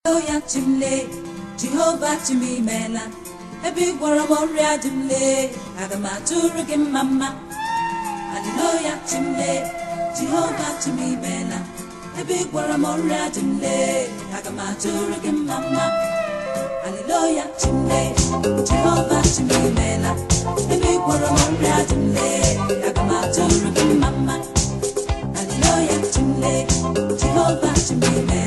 Hallelujah, Chimle, Jehovah Chimimela, a big Waramoria Jimle, Agamaturugim Mama. Hallelujah, Chimle, Jehovah Chimimela, a big Waramoria Jimle, Agamaturugim Mama. Hallelujah, Chimle, Jehovah Chimimela, a big Waramoria Jimle, Agamaturugim Mama. Hallelujah, Chimle, Jehovah Chimimela.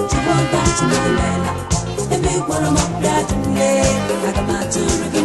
Jehovah Chimimela, every one of my blood and leg, like a